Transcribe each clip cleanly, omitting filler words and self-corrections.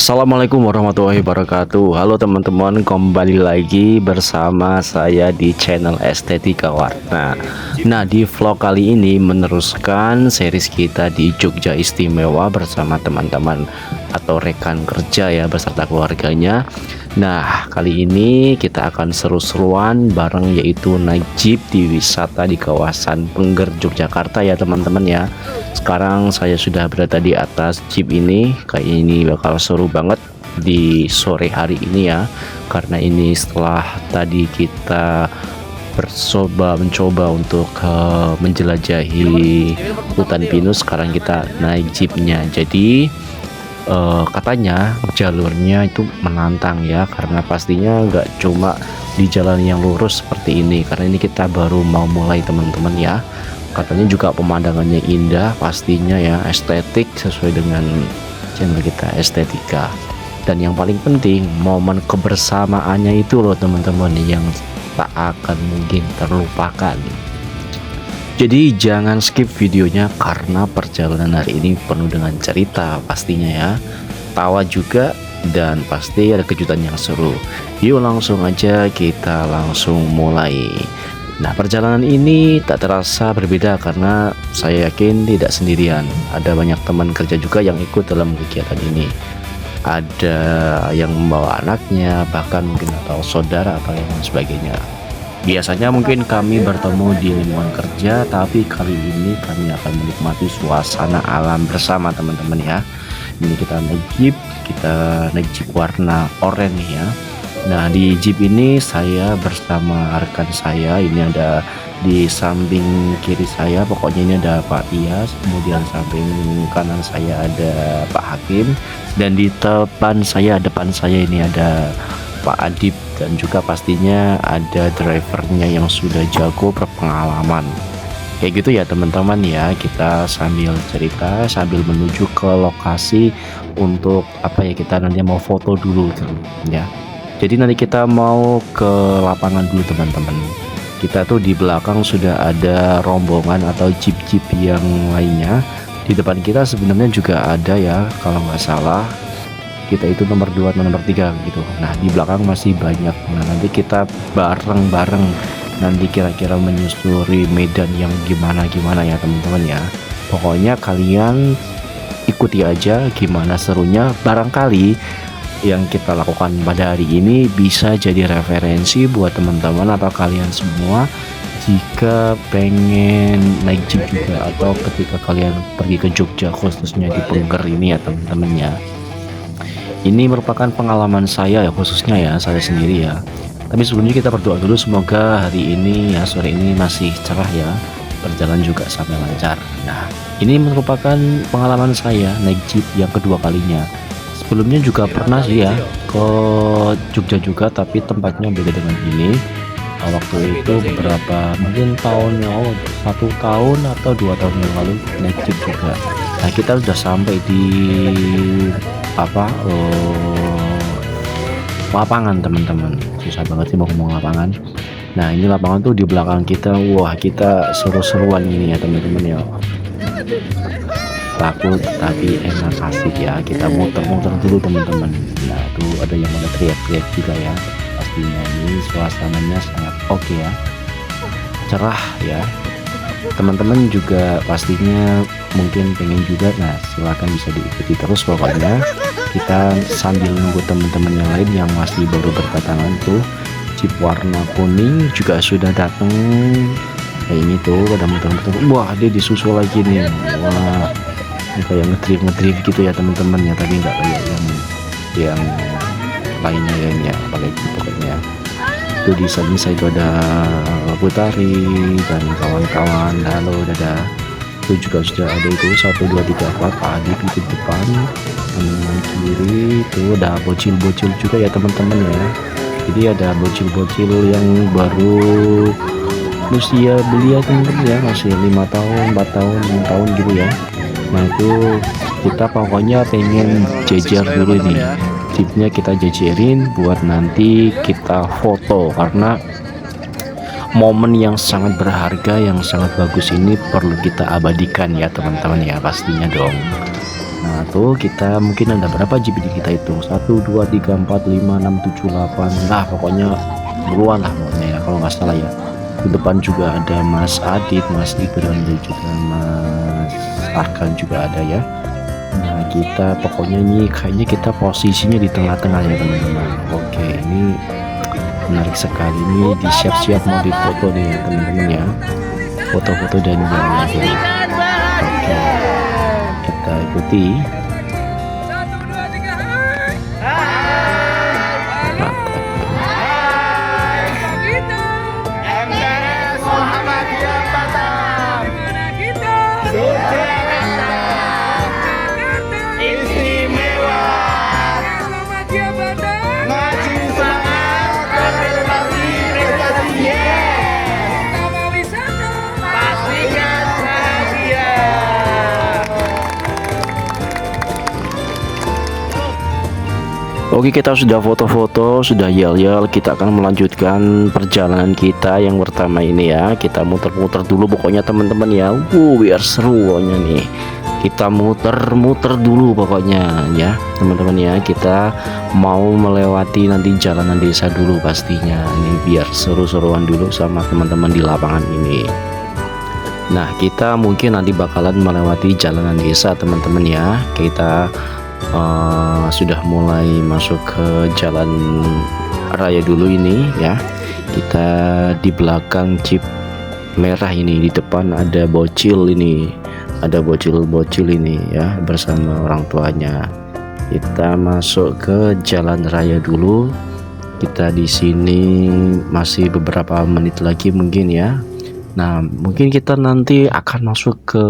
Assalamualaikum warahmatullahi wabarakatuh. Halo teman-teman, kembali lagi bersama saya di channel Estetika Warna. Nah, di vlog kali ini meneruskan series kita di Jogja Istimewa bersama teman-teman atau rekan kerja ya beserta keluarganya. Nah, kali ini kita akan seru-seruan bareng, yaitu naik jeep di wisata di kawasan Pengger Yogyakarta ya teman-teman ya. Sekarang saya sudah berada di atas jeep ini. Kayak ini bakal seru banget di sore hari ini ya, karena ini setelah tadi kita mencoba untuk menjelajahi hutan pinus. Sekarang kita naik jeepnya. Jadi katanya jalurnya itu menantang ya, karena pastinya nggak cuma di jalan yang lurus seperti ini, karena ini kita baru mau mulai teman-teman ya. Katanya juga pemandangannya indah pastinya ya, estetik sesuai dengan channel kita Estetika. Dan yang paling penting, momen kebersamaannya itu loh teman-teman, yang tak akan mungkin terlupakan. Jadi jangan skip videonya, karena perjalanan hari ini penuh dengan cerita pastinya ya, tawa juga, dan pasti ada kejutan yang seru. Yuk langsung aja kita langsung mulai. Nah, perjalanan ini tak terasa berbeda karena saya yakin tidak sendirian. Ada banyak teman kerja juga yang ikut dalam kegiatan ini. Ada yang membawa anaknya, bahkan mungkin atau saudara atau yang lain sebagainya. Biasanya mungkin kami bertemu di lingkungan kerja, tapi kali ini kami akan menikmati suasana alam bersama teman-teman ya. Ini kita naik jeep warna oranye ya. Nah, di jeep ini saya bersama rekan saya. Ini ada di samping kiri saya, pokoknya ini ada Pak Tias, kemudian samping kanan saya ada Pak Hakim, dan di depan saya ini ada Pak Adib, dan juga pastinya ada drivernya yang sudah jago, berpengalaman. Kayak gitu ya teman-teman ya, kita sambil cerita sambil menuju ke lokasi untuk kita nanti mau foto dulu ya. Jadi nanti kita mau ke lapangan dulu teman-teman. Kita tuh di belakang sudah ada rombongan atau jeep-jeep yang lainnya. Di depan kita sebenarnya juga ada ya, kalau nggak salah kita itu nomor 2 atau nomor 3 gitu. Nah, di belakang masih banyak. Nah, nanti kita bareng-bareng nanti kira-kira menyusuri medan yang gimana ya teman-teman ya. Pokoknya kalian ikuti aja gimana serunya. Barangkali yang kita lakukan pada hari ini bisa jadi referensi buat teman-teman atau kalian semua jika pengen naik jeep juga, atau ketika kalian pergi ke Jogja khususnya di Pengger ini ya teman-teman ya. Ini merupakan pengalaman saya ya, khususnya ya saya sendiri ya. Tapi sebelumnya kita berdoa dulu, semoga hari ini ya, sore ini masih cerah ya, berjalan juga sampai lancar. Nah, ini merupakan pengalaman saya naik jeep yang kedua kalinya. Sebelumnya juga pernah sih ya ke Jogja juga, tapi tempatnya beda dengan ini. Waktu itu beberapa mungkin tahun yang lalu, 1 tahun atau 2 tahun yang lalu naik jeep juga. Nah, kita sudah sampai di lapangan teman-teman. Susah banget sih mau ngomong lapangan. Nah, ini lapangan tuh di belakang kita. Wah, kita seru-seruan ini ya teman-teman ya. Takut tapi enak, asik ya. Kita muter-muter dulu teman-teman. Nah, tuh ada yang mau teriak-teriak juga ya. Pastinya ini suasananya sangat oke ya, cerah ya. Teman-teman juga pastinya mungkin pengen juga. Nah, silahkan bisa diikuti terus. Pokoknya kita sambil nunggu teman-teman yang lain yang masih baru berdatangan tuh. Jeep warna kuning juga sudah datang. Kayak ini tuh pada muter-muter. Wah, dia disusul lagi nih. Wah, ini kayak ngedrift gitu ya teman-teman ya, tapi nggak kayak yang lainnya ya, apalagi pokoknya itu di samping saya itu ada Putari dan kawan-kawan. Halo, dadah. Itu juga sudah ada itu 1 2 3 4 Pak Adib itu depan, kanan kiri itu ada bocil-bocil juga ya teman-teman ya. Jadi ada bocil-bocil yang baru usia belia teman-teman ya, masih 5 tahun 4 tahun 6 tahun gitu ya. Nah, itu kita pokoknya pengen jejer dulu nih jeepnya, kita jejerin buat nanti kita foto, karena momen yang sangat berharga, yang sangat bagus ini perlu kita abadikan ya teman-teman ya, pastinya dong. Nah tuh kita mungkin ada berapa jeep di kita itu, 1 2 3 4 5 6 7 8, nah pokoknya puluhan lah pokoknya ya kalau nggak salah ya. Di depan juga ada Mas Adit, Mas Ibran, dan juga Mas Arkan juga ada ya. Nah kita pokoknya ini kayaknya kita posisinya di tengah-tengah ya teman-teman. Oke, ini menarik sekali, ini disiap-siap mau difoto nih ya teman-teman ya, foto-foto dan video. Oke, kita ikuti. Oke, kita sudah foto-foto, sudah yel-yel, kita akan melanjutkan perjalanan kita yang pertama ini ya. Kita muter-muter dulu pokoknya teman-teman ya. Biar seru pokoknya nih. Kita muter-muter dulu pokoknya ya teman-teman ya. Kita mau melewati nanti jalanan desa dulu pastinya. Ini biar seru-seruan dulu sama teman-teman di lapangan ini. Nah, kita mungkin nanti bakalan melewati jalanan desa teman-teman ya. Kita sudah mulai masuk ke jalan raya dulu ini ya. Kita di belakang jeep merah ini, di depan ada bocil ini, ada bocil-bocil ini ya bersama orang tuanya. Kita masuk ke jalan raya dulu. Kita di sini masih beberapa menit lagi mungkin ya. Nah mungkin kita nanti akan masuk ke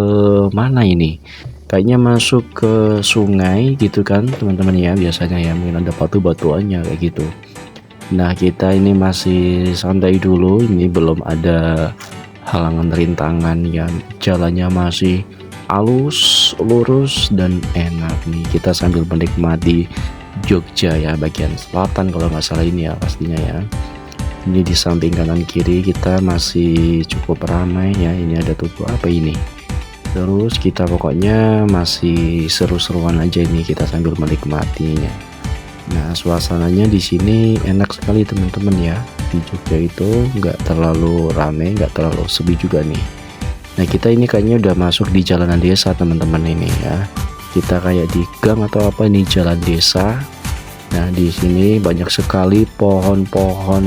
mana ini, kayaknya masuk ke sungai gitu kan teman-teman ya, biasanya ya mungkin ada batu-batuannya kayak gitu. Nah kita ini masih santai dulu, ini belum ada halangan rintangan ya, jalannya masih halus, lurus dan enak nih. Kita sambil menikmati Jogja ya, bagian selatan kalau nggak salah ini ya pastinya ya. Ini di samping kanan kiri kita masih cukup ramai ya. Ini ada toko apa ini, terus kita pokoknya masih seru-seruan aja ini, kita sambil menikmatinya. Nah suasananya di sini enak sekali teman-teman ya. Di Jogja itu nggak terlalu ramai, nggak terlalu sepi juga nih. Nah kita ini kayaknya udah masuk di jalanan desa teman-teman ini ya. Kita kayak di gang atau apa ini, jalan desa. Nah di sini banyak sekali pohon-pohon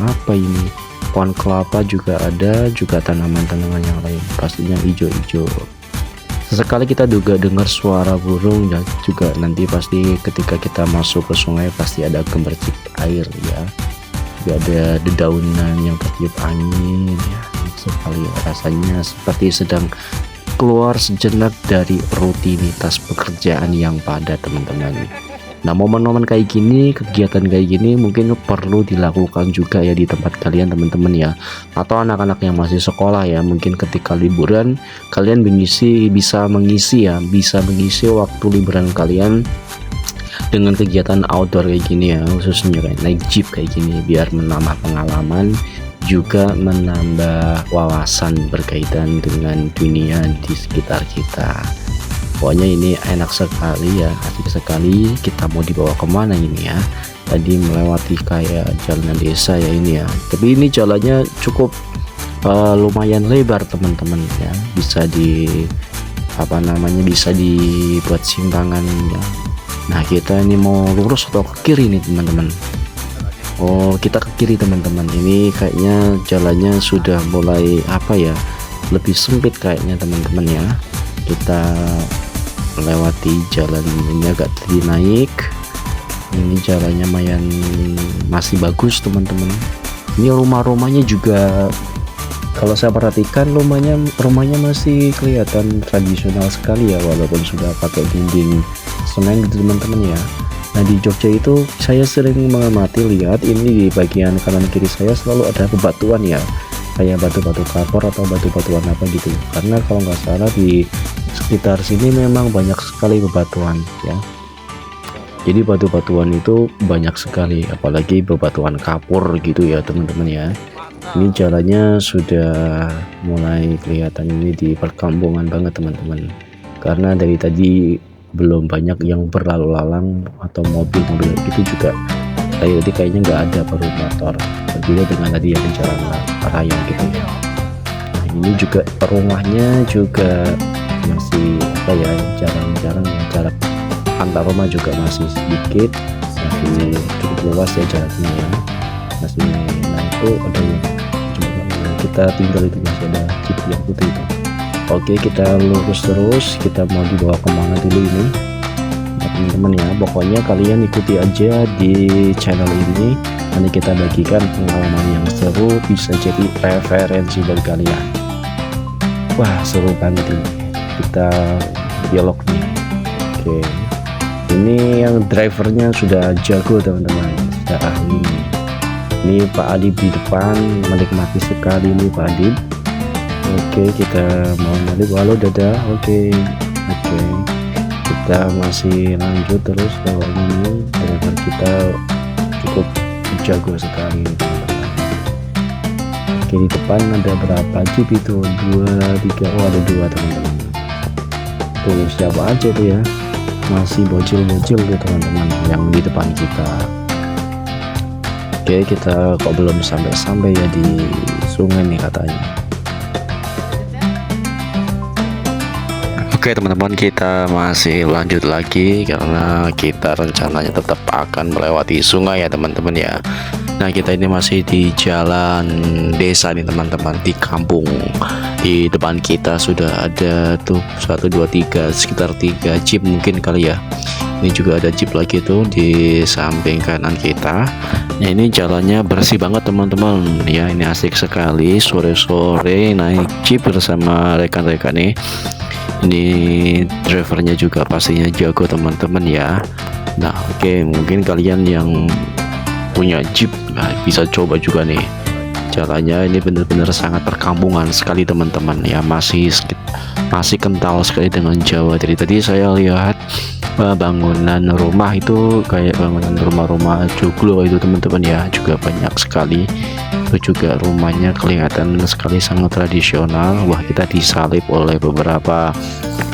apa ini, pohon kelapa juga ada, juga tanaman-tanaman yang lain pastinya hijau-hijau. Sesekali kita juga dengar suara burung dan juga nanti pasti ketika kita masuk ke sungai pasti ada gemercik air ya. Juga ada dedaunan yang tertiup angin ya. Sekali rasanya seperti sedang keluar sejenak dari rutinitas pekerjaan yang padat teman-teman. Nah momen-momen kayak gini, kegiatan kayak gini mungkin perlu dilakukan juga ya di tempat kalian teman-teman ya, atau anak-anak yang masih sekolah ya, mungkin ketika liburan kalian bisa mengisi waktu liburan kalian dengan kegiatan outdoor kayak gini ya, khususnya kayak naik jeep kayak gini, biar menambah pengalaman juga menambah wawasan berkaitan dengan dunia di sekitar kita. Pokoknya ini enak sekali ya, asik sekali. Kita mau dibawa kemana ini ya, tadi melewati kayak jalanan desa ya ini ya, tapi ini jalannya cukup lumayan lebar teman-teman ya, bisa bisa dibuat simpangan ya. Nah kita ini mau lurus atau ke kiri nih teman-teman? Oh kita ke kiri teman-teman, ini kayaknya jalannya sudah mulai lebih sempit kayaknya teman-teman ya. Kita melewati jalan ini agak tadi naik, ini jalannya masih bagus teman-teman. Ini rumah-rumahnya juga kalau saya perhatikan rumahnya masih kelihatan tradisional sekali ya, walaupun sudah pakai dinding semen gitu teman-teman ya. Nah di Jogja itu saya sering mengamati lihat ini di bagian kanan kiri saya selalu ada bebatuan ya, kayak batu-batu kapur atau batu-batuan apa gitu, karena kalau nggak salah di sekitar sini memang banyak sekali bebatuan ya. Jadi batu-batuan itu banyak sekali, apalagi bebatuan kapur gitu ya teman-teman ya. Ini jalannya sudah mulai kelihatan ini di perkampungan banget teman-teman, karena dari tadi belum banyak yang berlalu lalang atau mobil-mobil gitu juga. Tadi kayaknya nggak ada baru motor, berbeda dengan tadi yang di jalan raya gitu ya. Nah ini juga rumahnya juga masih apa ya, jarang-jarang ya, jarak antar rumah juga masih sedikit, masih cukup luas ya jaraknya ya, masih. Nah itu ada yang kita tinggal itu masih ada jeep yang putih itu. Oke, kita lurus terus, kita mau dibawa kemana dulu ini teman-teman ya. Pokoknya kalian ikuti aja di channel ini, nanti kita bagikan pengalaman yang seru, bisa jadi referensi dari kalian. Wah seru banget ini, kita dialog nih. Oke, ini yang drivernya sudah jago teman-teman, sudah ahli nih. Ini Pak Adib di depan, menikmati sekali nih Pak Adib. Oke, kita mau nyalip. Halo dadah. Oke, kita masih lanjut terus bahwa ini driver kita cukup jago sekali teman-teman. Oke, di depan ada berapa jeep itu? 2, 3, oh ada 2 teman-teman. Tuh siapa aja tuh ya, masih bocil-bocil tuh teman-teman yang di depan kita. Oke, kita kok belum sampai-sampai ya di sungai nih katanya. Oke teman-teman, kita masih lanjut lagi karena kita rencananya tetap akan melewati sungai ya teman-teman ya. Nah kita ini masih di jalan desa nih teman-teman, di kampung. Di depan kita sudah ada tuh 1, 2, 3, sekitar 3 jeep mungkin kali ya. Ini juga ada jeep lagi tuh di samping kanan kita. Nah ini jalannya bersih banget teman-teman ya, ini asik sekali sore-sore naik jeep bersama rekan-rekan nih. Ini drivernya juga pastinya jago teman-teman ya. Nah oke, mungkin kalian yang punya jeep bisa coba juga nih, jalannya ini benar-benar sangat perkampungan sekali teman-teman ya, masih kental sekali dengan Jawa. Jadi tadi saya lihat bangunan rumah itu kayak bangunan rumah-rumah joglo itu teman-teman ya, juga banyak sekali. Itu juga rumahnya kelihatan sekali sangat tradisional. Wah kita disalip oleh beberapa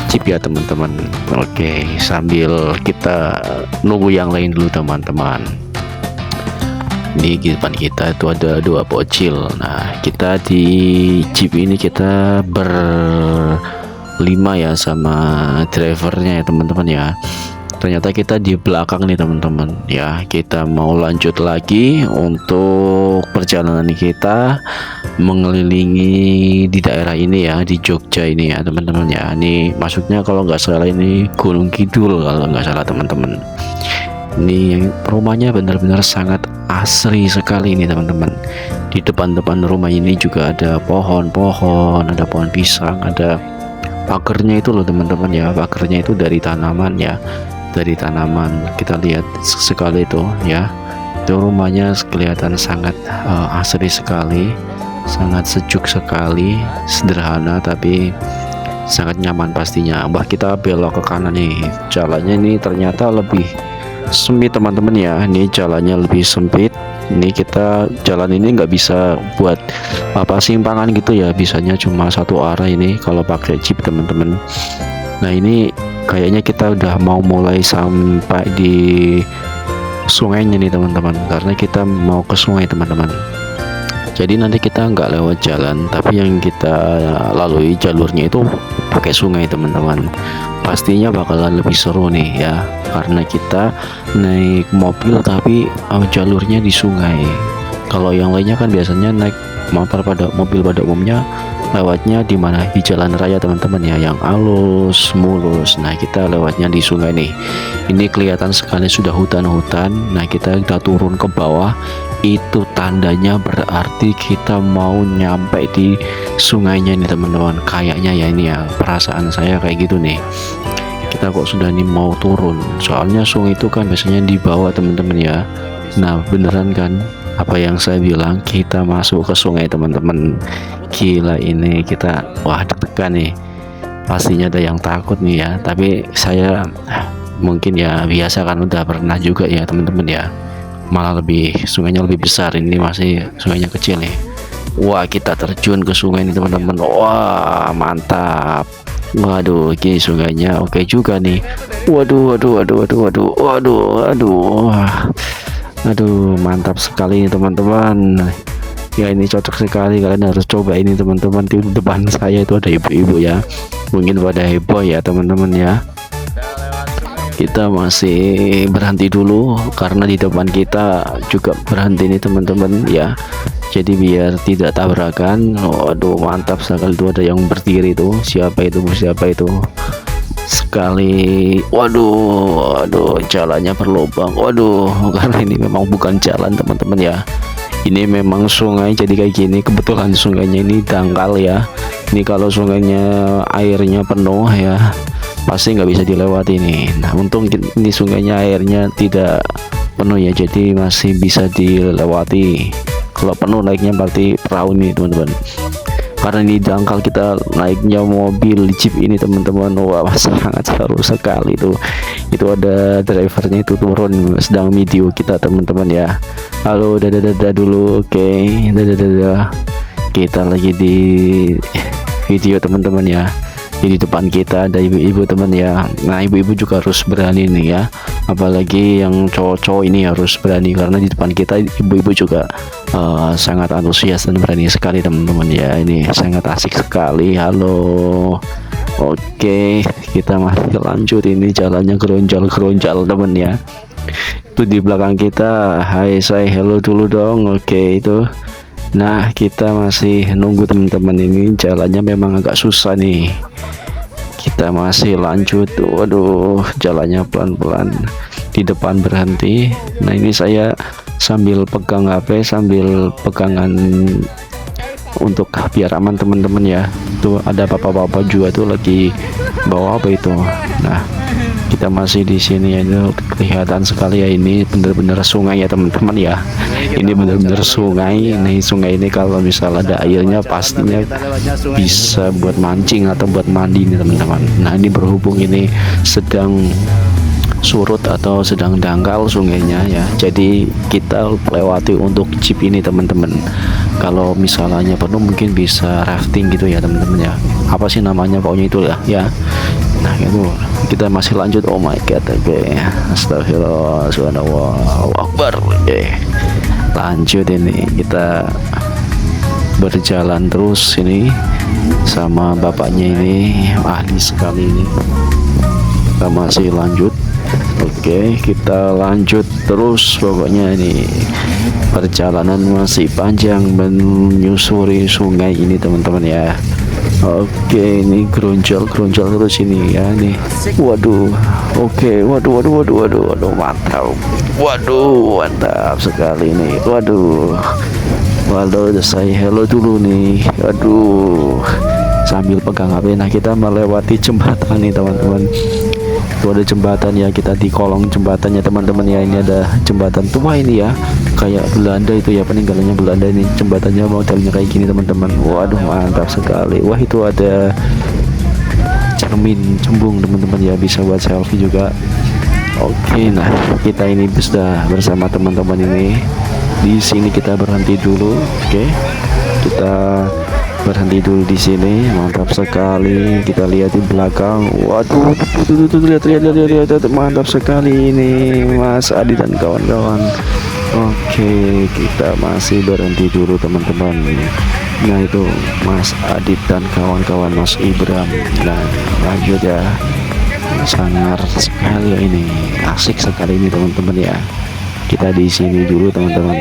jeep ya teman-teman. Oke, sambil kita nunggu yang lain dulu teman-teman. Ini di depan kita itu ada 2 bocil. Nah kita di jeep ini kita berlima ya sama drivernya ya teman-teman ya. Ternyata kita di belakang nih teman-teman ya. Kita mau lanjut lagi untuk perjalanan kita mengelilingi di daerah ini ya, di Jogja ini ya teman-teman ya. Ini maksudnya kalau nggak salah ini Gunung Kidul kalau nggak salah teman-teman. Ini yang rumahnya benar-benar sangat asri sekali ini teman-teman. Di depan-depan rumah ini juga ada pohon-pohon, ada pohon pisang, ada pagernya itu loh teman-teman ya. Pagernya itu dari tanaman ya, dari tanaman. Kita lihat sekali itu ya, itu rumahnya kelihatan sangat asri sekali, sangat sejuk sekali, sederhana tapi sangat nyaman pastinya. Wah kita belok ke kanan nih, jalannya ini ternyata lebih sempit teman-teman ya. Ini jalannya lebih sempit. Ini kita jalan ini nggak bisa buat apa simpangan gitu ya, bisanya cuma satu arah ini kalau pakai jeep teman-teman. Nah ini kayaknya kita udah mau mulai sampai di sungainya nih teman-teman, karena kita mau ke sungai teman-teman. Jadi nanti kita nggak lewat jalan, tapi yang kita lalui jalurnya itu pakai sungai teman-teman. Pastinya bakalan lebih seru nih ya, karena kita naik mobil tapi jalurnya di sungai. Kalau yang lainnya kan biasanya naik motor pada mobil pada umumnya lewatnya di mana, di jalan raya teman-teman ya, yang halus mulus. Nah kita lewatnya di sungai nih. Ini kelihatan sekali sudah hutan-hutan. Nah kita turun ke bawah, itu tandanya berarti kita mau nyampe di sungainya nih teman-teman. Kayaknya ya, ini ya perasaan saya kayak gitu nih. Kita kok sudah nih mau turun, soalnya sungai itu kan biasanya di bawah teman-teman ya. Nah beneran kan apa yang saya bilang, kita masuk ke sungai teman-teman. Gila ini kita, wah deg-degan nih, pastinya ada yang takut nih ya, tapi saya mungkin ya biasa kan, udah pernah juga ya teman-teman ya. Malah lebih, sungainya lebih besar, ini masih sungainya kecil nih. Wah kita terjun ke sungai ini teman-teman. Wah mantap, Waduh, oke sungainya oke juga nih. Waduh, waduh, waduh, waduh, waduh, waduh, waduh. Wah, aduh, mantap sekali nih teman-teman. Ya ini cocok sekali, kalian harus coba ini teman-teman. Di depan saya itu ada ibu-ibu ya. Mungkin pada heboh ya teman-teman ya. Kita masih berhenti dulu karena di depan kita juga berhenti nih teman-teman ya. Jadi biar tidak tabrakan. Waduh, mantap sekali tuh, ada yang berdiri tuh. Siapa itu? Siapa itu? Sekali. Waduh, waduh, jalannya berlubang. Waduh, karena ini memang bukan jalan teman-teman ya. Ini memang sungai, jadi kayak gini. Kebetulan sungainya ini dangkal ya. Ini kalau sungainya airnya penuh ya, pasti nggak bisa dilewati nih. Nah, untung ini sungainya airnya tidak penuh ya, jadi masih bisa dilewati. Kalau penuh naiknya berarti perahu nih teman-teman. Karena ini dangkal, kita naiknya mobil jeep ini teman-teman. Wah, sangat seru sekali tuh. Itu ada drivernya itu turun sedang video kita teman-teman ya. Halo, dadah dulu. Oke, dadah. Kita lagi di video teman-teman ya. Di depan kita ada ibu-ibu teman ya. Nah, ibu-ibu juga harus berani nih ya, apalagi yang cowok-cowok ini harus berani karena di depan kita ibu-ibu juga sangat antusias dan berani sekali teman-teman ya. Ini sangat asik sekali. Halo, oke, kita masih lanjut. Ini jalannya geronjal teman ya. Itu di belakang kita, hai, say hello dulu dong. Oke, itu. Nah, kita masih nunggu teman-teman, ini jalannya memang agak susah nih. Kita masih lanjut. Waduh, jalannya pelan-pelan. Di depan berhenti. Nah, ini saya sambil pegang HP, sambil pegangan untuk biar aman teman-teman ya. Tuh ada bapak-bapak juga tuh lagi bawa apa itu. Nah, kita masih di sini ya. Ini kelihatan sekali ya, ini bener-bener sungai ya teman-teman ya. Ini bener-bener sungai. Ini sungai ini kalau misal ada airnya pastinya bisa buat mancing atau buat mandi nih teman-teman. Nah, ini berhubung ini sedang surut atau sedang dangkal sungainya ya, jadi kita lewati untuk jeep ini teman-teman. Kalau misalnya penuh mungkin bisa rafting gitu ya teman-teman ya. Apa sih namanya, pokoknya itu ya. Nah, itu kita masih lanjut. Oh my god, oke. Astagfirullah, subhanallah, akbar. Oke, lanjut. Ini kita berjalan terus ini sama bapaknya, ini ahli sekali ini. Kita masih lanjut. Oke, kita lanjut terus. Pokoknya ini perjalanan masih panjang menyusuri sungai ini teman-teman ya. Oke, ini geronjal terus ini ya nih. Waduh, oke, waduh, mantap. Waduh, mantap sekali nih. Waduh, saya hello dulu nih. Waduh, sambil pegang HP. Nah, kita melewati jembatan nih teman-teman. Itu ada jembatan ya, kita di kolong jembatannya teman-teman ya. Ini ada jembatan tua ini ya, kayak Belanda itu ya, peninggalannya Belanda. Ini jembatannya modelnya kayak gini teman-teman. Waduh, mantap sekali. Wah, itu ada cermin cembung teman-teman ya, bisa buat selfie juga. Oke, nah kita ini sudah bersama teman-teman ini. Di sini kita berhenti dulu. Oke, kita berhenti dulu di sini. Mantap sekali. Kita lihat di belakang. Waduh, tuh, lihat, mantap sekali ini Mas Adi dan kawan-kawan. Oke, kita masih berhenti dulu teman-teman. Nah, itu Mas Adi dan kawan-kawan, Mas Ibram. Nah, lanjut ya. Sangat sekali ya, ini asik sekali ini teman-teman ya. Kita di sini dulu teman-teman.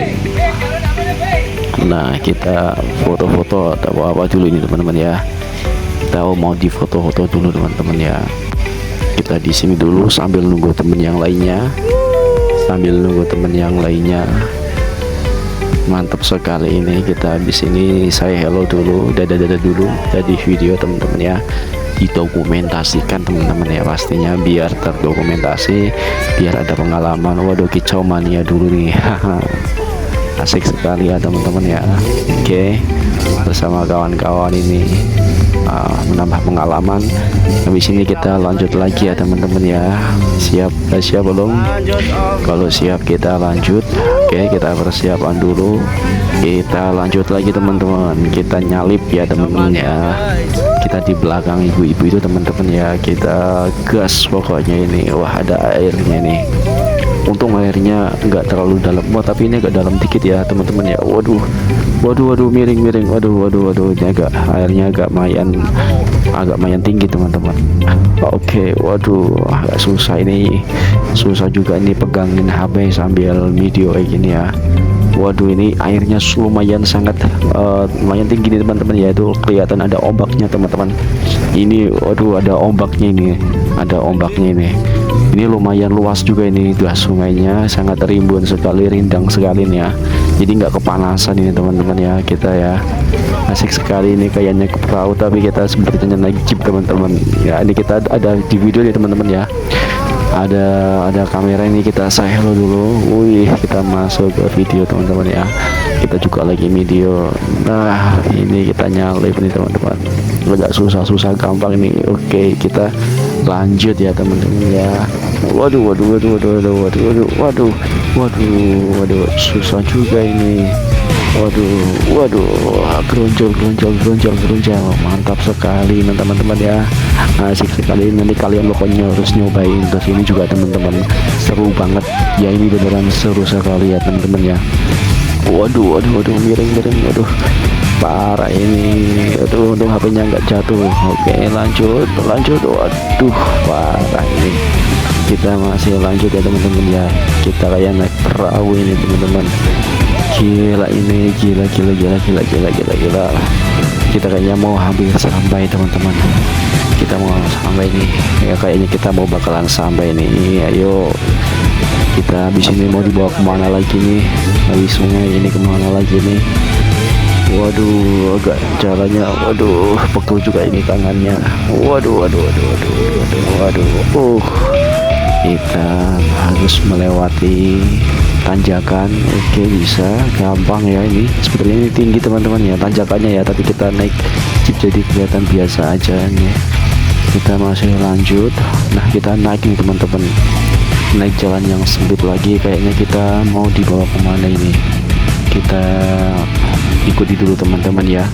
Nah, kita foto-foto atau apa dulu ini teman-teman ya. Kita mau di foto-foto dulu teman-teman ya. Kita di sini dulu sambil nunggu temen yang lainnya. Mantap sekali ini. Kita di sini saya hello dulu, dadah dulu dari video teman-teman ya. Didokumentasikan teman-teman ya, pastinya biar terdokumentasi, biar ada pengalaman. Waduh, kicau mania dulu nih. Asik sekali ya teman-teman ya. Oke, bersama kawan-kawan ini menambah pengalaman. Habis ini kita lanjut lagi ya teman-teman ya. Siap belum? Kalau siap kita lanjut. Oke, kita persiapan dulu. Kita lanjut lagi teman-teman. Kita nyalip ya teman-teman ya. kita di belakang ibu-ibu itu teman-teman ya, kita gas pokoknya ini. Wah, ada airnya nih, untung airnya nggak terlalu dalam. Wah, tapi ini agak dalam dikit ya teman-teman ya. Waduh, waduh, miring, waduh, ini airnya agak mayan tinggi teman-teman. Oke, waduh, agak susah ini, susah juga ini pegangin HP sambil video kayak gini ya. Waduh, ini airnya lumayan sangat lumayan tinggi nih teman-teman ya. Itu kelihatan ada ombaknya teman-teman. Ini waduh, ada ombaknya ini, ini lumayan luas juga ini. Sungainya sangat rimbun sekali, rindang sekali nih ya. Jadi nggak kepanasan ini teman-teman ya. Kita ya asik sekali ini, kayaknya ke perahu tapi kita sebenarnya naik jeep teman-teman ya. Ini kita ada di video nih teman-teman ya, ada kamera ini, kita say hello dulu. Wih, kita masuk ke video teman-teman ya. Kita juga lagi video. Nah, ini kita nyalip nih teman-teman, agak susah gampang ini. Oke, kita lanjut ya teman-teman ya. Waduh, susah juga ini. Waduh, geronjol, mantap sekali teman-teman ya, asik sekali. Nanti kalian pokoknya harus nyobain terus ini juga teman-teman, seru banget ya, ini beneran seru sekali ya teman-teman ya. Waduh, miring, waduh, parah ini. Aduh, untung HP-nya nggak jatuh. Oke, lanjut, waduh, parah ini. Kita masih lanjut ya teman-teman ya, kita kayak naik perahu ini teman-teman. Gila ini, gila. Kita kayaknya mau hampir sampai teman-teman. Kita mau sampai nih ya, kayaknya kita mau bakalan sampai nih. Ayo, kita habis ini mau dibawa kemana lagi nih, habis sungai ini kemana lagi nih. Waduh, agak jalannya, waduh, pegel juga ini tangannya. Waduh. Kita harus melewati tanjakan. Oke, bisa gampang ya ini. Sebenarnya ini tinggi teman-teman ya tanjakannya ya, tapi kita naik jeep jadi kelihatan biasa aja nih. Kita masih lanjut. Nah, kita naik nih teman-teman, naik jalan yang sempit lagi. Kayaknya kita mau dibawa kemana ini, kita ikuti dulu teman-teman ya.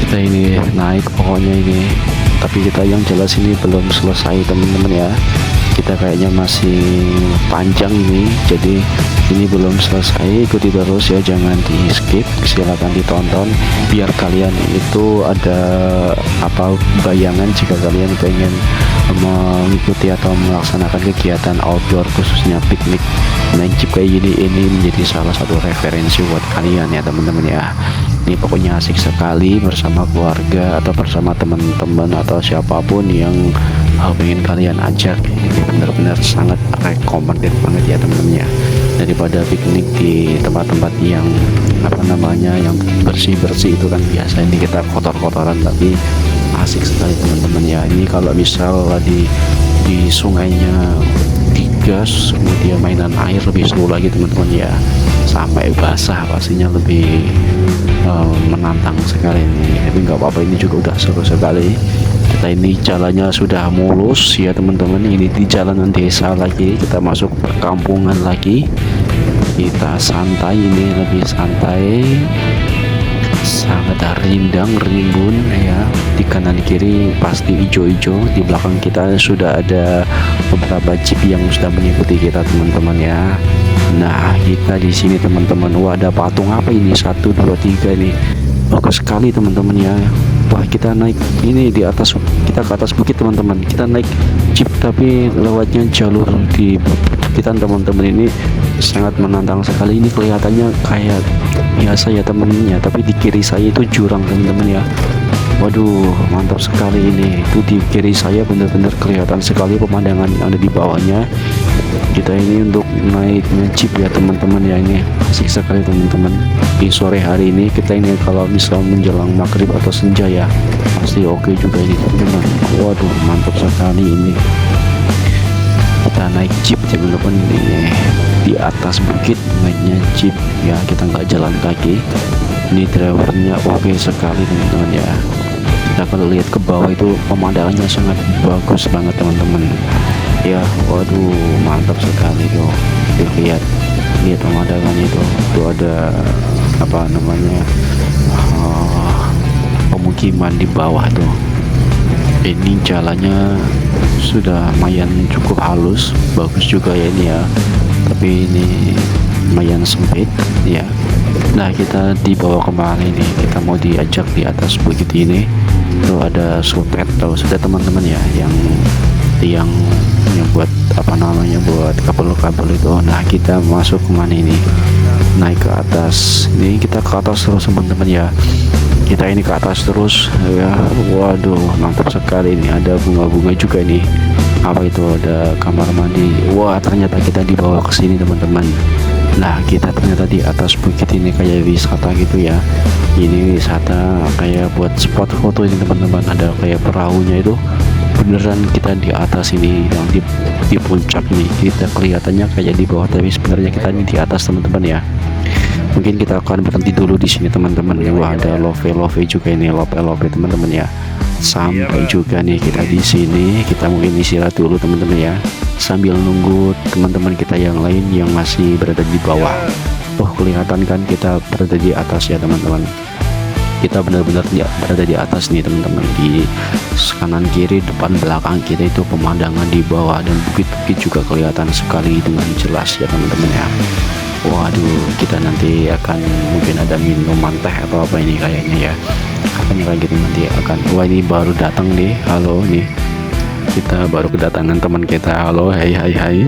Kita ini naik pokoknya ini, tapi kita yang jelas ini belum selesai teman-teman ya. Kita kayaknya masih panjang ini, jadi ini belum selesai. Ikuti terus ya, jangan di skip, silahkan ditonton biar kalian itu ada bayangan jika kalian pengen mengikuti atau melaksanakan kegiatan outdoor, khususnya piknik naik jeep kayak gini. Ini menjadi salah satu referensi buat kalian ya teman-teman ya. Ini pokoknya asik sekali bersama keluarga atau bersama teman-teman atau siapapun yang pengen kalian ajak. Ini benar-benar sangat recommended banget ya teman-teman ya, daripada piknik di tempat-tempat yang yang bersih-bersih itu kan biasa. Ini kita kotor-kotoran tapi asik sekali teman-teman ya. Ini kalau misal di sungainya digas, kemudian mainan air lebih seru lagi teman-teman ya, sampai basah pastinya lebih menantang sekali ini. Tapi nggak apa-apa, ini juga udah seru sekali. Kita ini jalannya sudah mulus ya teman-teman, ini di jalanan desa lagi, kita masuk perkampungan lagi. Kita santai ini, lebih santai, sangat rindang, rimbun ya. Di kanan kiri pasti hijau-hijau, di belakang kita sudah ada beberapa jeep yang sudah mengikuti kita teman-teman ya. Nah, kita di sini teman-teman, wah ada patung apa ini, 1, 2, 3 ini, bagus sekali teman-teman ya. Wah, kita naik ini di atas, kita ke atas bukit teman-teman. Kita naik jeep tapi lewatnya jalur di kita teman-teman. Ini sangat menantang sekali. Ini kelihatannya kayak biasa ya temennya, tapi di kiri saya itu jurang teman-teman ya. Waduh, mantap sekali ini. Itu di kiri saya benar-benar kelihatan sekali pemandangan yang ada di bawahnya. Kita ini untuk naik jeep ya teman-teman ya, ini asik sekali teman-teman. Di sore hari ini kita ini kalau misal menjelang maghrib atau senja ya, pasti oke juga ini teman-teman. Waduh, mantap sekali ini. Kita naik jeep teman-teman ini di atas bukit, naiknya jeep ya, kita nggak jalan kaki. Ini drivernya oke sekali teman-teman ya. Kita kalau lihat ke bawah itu pemandangannya sangat bagus banget teman-teman ya. Waduh, mantap sekali tuh. Lihat pemandangannya itu ada pemukiman di bawah tuh. Ini jalannya sudah lumayan cukup halus, bagus juga ya ini ya, tapi ini lumayan sempit ya. Nah, kita dibawa kemana ini? Kita mau diajak di atas bukit ini. Tuh ada supet, tahu sudah teman-teman ya, yang buat apa namanya, buat kabel-kabel itu. Nah, kita masuk kemana ini? Naik ke atas. Ini kita ke atas terus teman-teman ya. Kita ini ke atas terus ya. Waduh, mantap sekali ini. Ada bunga-bunga juga nih. Apa itu? Ada kamar mandi. Wah, ternyata kita dibawa ke sini teman-teman. Nah, kita ternyata di atas bukit ini kayak wisata gitu ya. Ini wisata kayak buat spot foto ini teman-teman. Ada kayak perahunya itu. Beneran kita di atas ini, yang di puncak ini. Kita kelihatannya kayak di bawah, tapi sebenarnya kita ini di atas teman-teman ya. Mungkin kita akan berhenti dulu di sini teman-teman. Wah, ada love juga ini, love teman-teman ya. Sampai juga nih kita di sini. Kita mungkin istirahat dulu teman-teman ya, sambil nunggu teman-teman kita yang lain yang masih berada di bawah. Oh, kelihatan kan kita berada di atas ya teman-teman. Kita benar-benar berada di atas nih teman-teman. Di kanan kiri depan belakang kita itu pemandangan di bawah, dan bukit-bukit juga kelihatan sekali dengan jelas ya teman-teman ya. Waduh, kita nanti akan mungkin ada minuman teh atau apa ini kayaknya ya. Katanya kayak gitu nanti akan. Wah, ini baru datang nih. Halo nih, kita baru kedatangan teman kita. Halo, hai.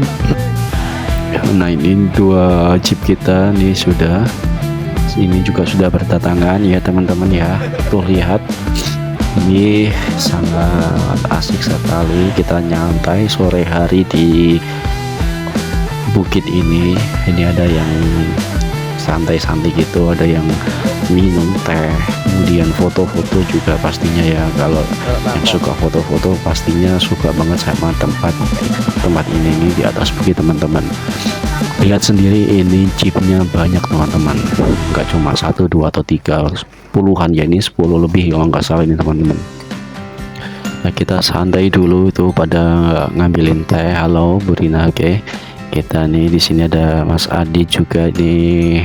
Nah, ini dua jeep kita nih sudah. Ini juga sudah berdatangan ya teman-teman ya. Tuh lihat, ini sangat asik sekali kita nyantai sore hari di bukit ini. Ini ada yang santai-santai gitu, ada yang minum teh, kemudian foto-foto juga pastinya ya. Kalau yang suka foto-foto pastinya suka banget sama tempat ini di atas bukit teman-teman. Lihat sendiri, ini jeepnya banyak teman-teman, nggak cuma 1, 2 atau 3, puluhan ya, ini 10 lebih kalau nggak salah ini teman-teman. Nah, kita santai dulu itu pada ngambilin teh. Halo Bu Rina, oke. Kita nih di sini ada Mas Adi juga nih,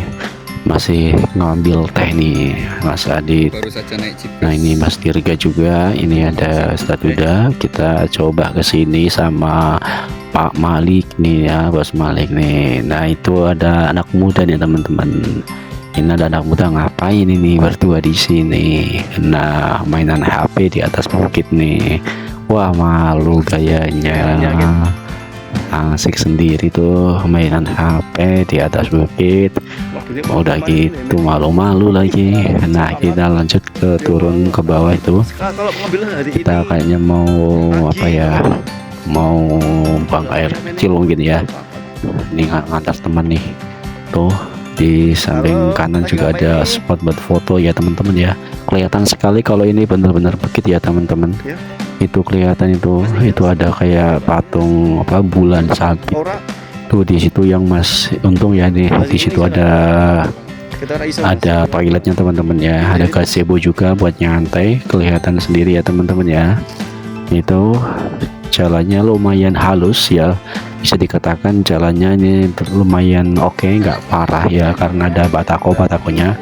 masih ngambil teh nih Mas Adi. Baru saja naik jeep. Nah, ini Mas Dirga juga. Ini ada Statuda. Kita coba ke sini sama Pak Malik nih ya, Bos Malik nih. Nah, itu ada anak muda nih teman-teman. Ini ada anak muda ngapain ini berdua di sini? Nah, mainan HP di atas bukit nih. Wah, malu gayanya. Asik sendiri tuh mainan HP di atas bukit. Udah gitu malu-malu lagi. Nah, kita lanjut ke turun ke bawah itu. Kita kayaknya mau apa ya, mau buang air kecil mungkin ya. Ini ngantar teman nih. Tuh di samping kanan juga ada spot buat foto ya teman-teman ya. Kelihatan sekali kalau ini benar-benar bukit ya teman-teman. Itu kelihatan itu ada kayak patung apa, bulan sabit tuh di situ yang Mas. Untung ya nih di situ ada toiletnya teman-teman ya. Ada gazebo juga buat nyantai, kelihatan sendiri ya teman-teman ya. Itu jalannya lumayan halus ya, bisa dikatakan jalannya ini lumayan oke, nggak parah ya, karena ada batakonya.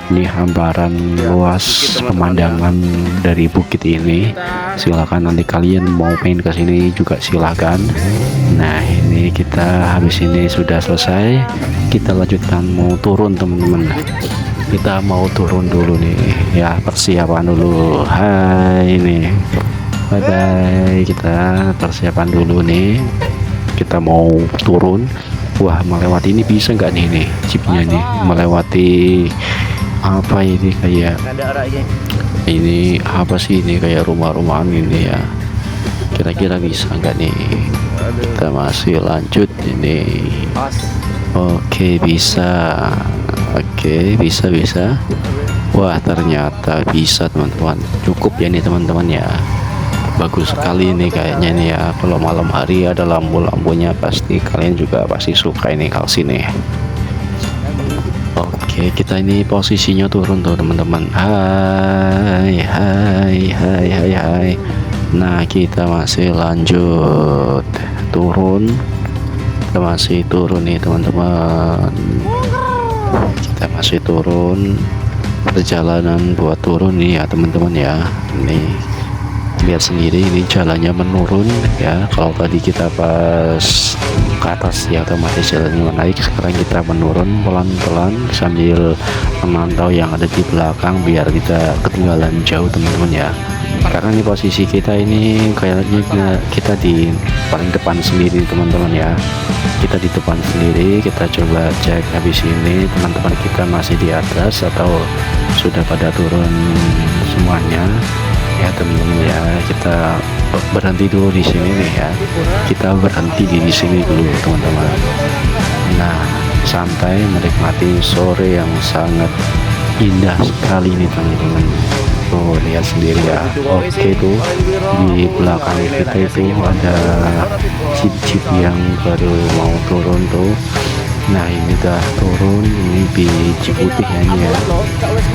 Ini hamparan luas pemandangan dari bukit ini. Silakan nanti kalian mau main ke sini juga silakan. Nah, ini kita habis ini sudah selesai, kita lanjutkan mau turun teman-teman. Kita mau turun dulu nih ya, persiapan dulu. Hai nih, bye bye, kita persiapan dulu nih, kita mau turun. Wah, melewati ini bisa nggak nih jeepnya nih melewati apa ini, kayak ini apa sih ini, kayak rumah-rumahan ini ya, kira-kira bisa nggak nih? Kita masih lanjut ini. Oke, bisa. Oke, bisa. Wah, ternyata bisa teman-teman. Cukup ya nih teman-teman ya. Bagus sekali ini kayaknya nih ya. Kalau malam hari ada lampu-lampunya, pasti kalian juga pasti suka ini kalau sini. Oke, kita ini posisinya turun tuh teman-teman. Hai. Nah, kita masih lanjut turun. Kita masih turun nih teman-teman. Kita masih turun. perjalanan buat turun nih ya teman-teman ya. Ini lihat sendiri, ini jalannya menurun ya. Kalau tadi kita pas ke atas ya otomatis jalannya naik, sekarang kita menurun pelan-pelan sambil memantau yang ada di belakang biar kita ketinggalan jauh teman-teman ya. Karena ini posisi kita ini kayaknya kita di paling depan sendiri teman-teman ya. Kita di depan sendiri, kita coba cek habis ini teman-teman kita masih di atas atau sudah pada turun semuanya ya teman-teman ya. Kita berhenti dulu di sini nih ya, kita berhenti di sini dulu teman-teman. Nah, santai menikmati sore yang sangat indah sekali nih teman-teman. Tuh lihat sendiri ya. Oke tuh di belakang kita itu ada jeep-jeep yang baru mau turun tuh. Nah ini udah turun, ini di jeep putih ya ini ya.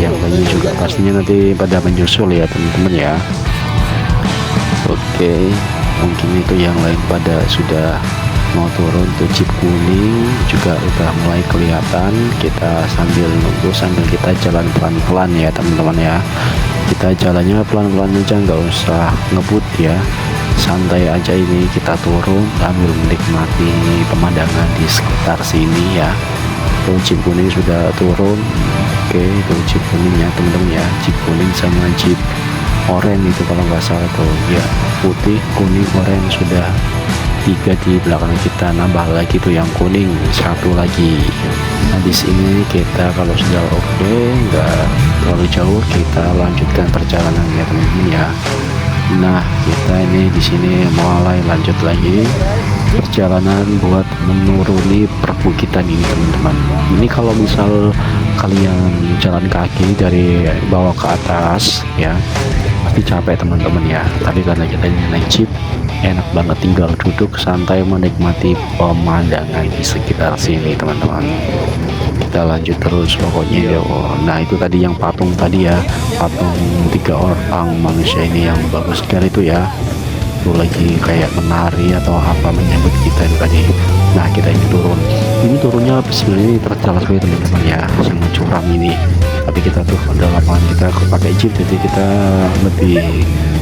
Yang lainnya juga pastinya nanti pada menyusul ya teman-teman ya. Oke, mungkin itu yang lain pada sudah mau turun tuh. Jeep kuning juga udah mulai kelihatan. Kita sambil nunggu sambil kita jalan pelan-pelan ya teman-teman ya. Kita jalannya pelan-pelan aja, nggak usah ngebut ya, santai aja. Ini kita turun sambil menikmati pemandangan di sekitar sini ya. Tuh jeep kuning sudah turun. Oke, itu jeep kuningnya teman-teman ya, jeep kuning sama jeep oranye itu kalau nggak salah tuh ya, putih kuning oranye sudah 3 di belakang kita, nambah lagi tuh yang kuning 1 lagi. Nah di sini kita kalau sudah oke, nggak terlalu jauh, kita lanjutkan perjalanan ya teman-teman ya. Nah kita ini di sini mulai lanjut lagi perjalanan buat menuruni perbukitan ini teman-teman. Ini kalau misal kalian jalan kaki dari bawah ke atas ya pasti capek teman-teman ya, tapi karena kita naik jeep enak banget, tinggal duduk santai menikmati pemandangan di sekitar sini teman-teman. Kita lanjut terus pokoknya ya. Nah itu tadi yang patung tadi ya, patung 3 orang manusia ini yang bagus sekali itu ya, itu lagi kayak menari atau apa menyambut kita itu tadi. Nah kita ini turunnya sebenarnya terjal sekali teman-teman ya, sangat curam ini, tapi kita tuh pada lapangan kita pakai jeep jadi kita lebih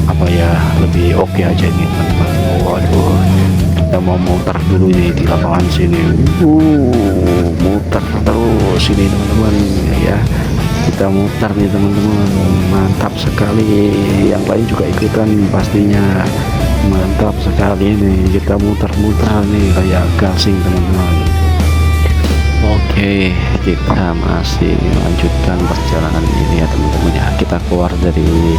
apa ya, lebih oke aja ini teman-teman. Waduh, kita mau muter dulu ini di lapangan sini, muter terus ini teman-teman ya. Kita muter nih teman-teman, mantap sekali. Yang lain juga ikutan pastinya, mantap sekali ini. Kita muter-muter nih kayak gasing teman-teman. Oke, kita masih lanjutkan perjalanan ini ya teman-teman ya. Kita keluar dari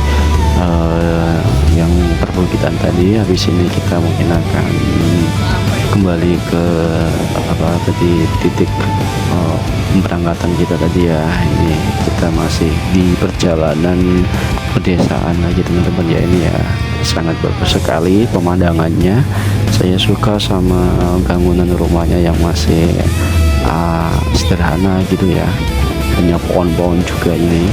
yang perbukitan tadi. Habis ini kita mungkin akan kembali ke di titik pemberangkatan kita tadi ya. Ini kita masih di perjalanan pedesaan lagi teman-teman ya. Ini ya sangat bagus sekali pemandangannya. Saya suka sama bangunan rumahnya yang masih sederhana gitu ya, hanya pohon-pohon juga ini.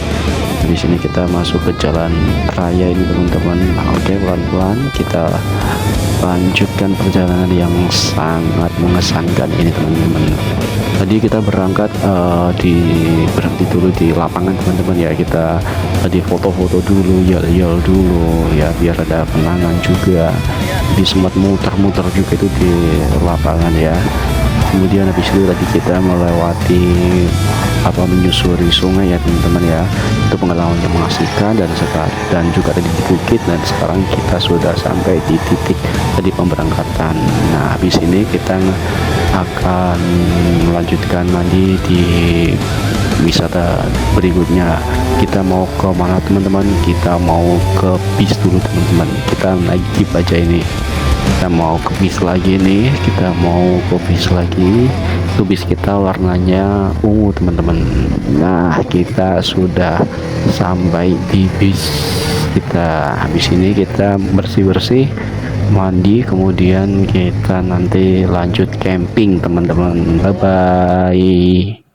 Di sini kita masuk ke jalan raya ini teman-teman. Oke, pelan-pelan kita lanjutkan perjalanan yang sangat mengesankan ini teman-teman. Tadi kita berangkat berhenti dulu di lapangan teman-teman ya. Kita tadi foto-foto dulu, yel-yel dulu ya biar ada kenangan juga. Jadi sempat muter-muter juga itu di lapangan ya. Kemudian habis itu tadi kita melewati menyusuri sungai ya teman-teman ya. Itu pengalaman yang mengasihkan dan juga tadi di bukit, dan sekarang kita sudah sampai di titik tadi pemberangkatan. Nah habis ini kita akan melanjutkan lagi di wisata berikutnya. Kita mau ke mana teman-teman? Kita mau ke bis dulu teman-teman. Kita naik jeep aja ini. Kita mau ke bis lagi nih, kita mau ke bis lagi. Itu bis kita warnanya ungu teman-teman. Nah kita sudah sampai di bis kita. Habis ini kita bersih-bersih, mandi, kemudian kita nanti lanjut camping teman-teman. Bye bye.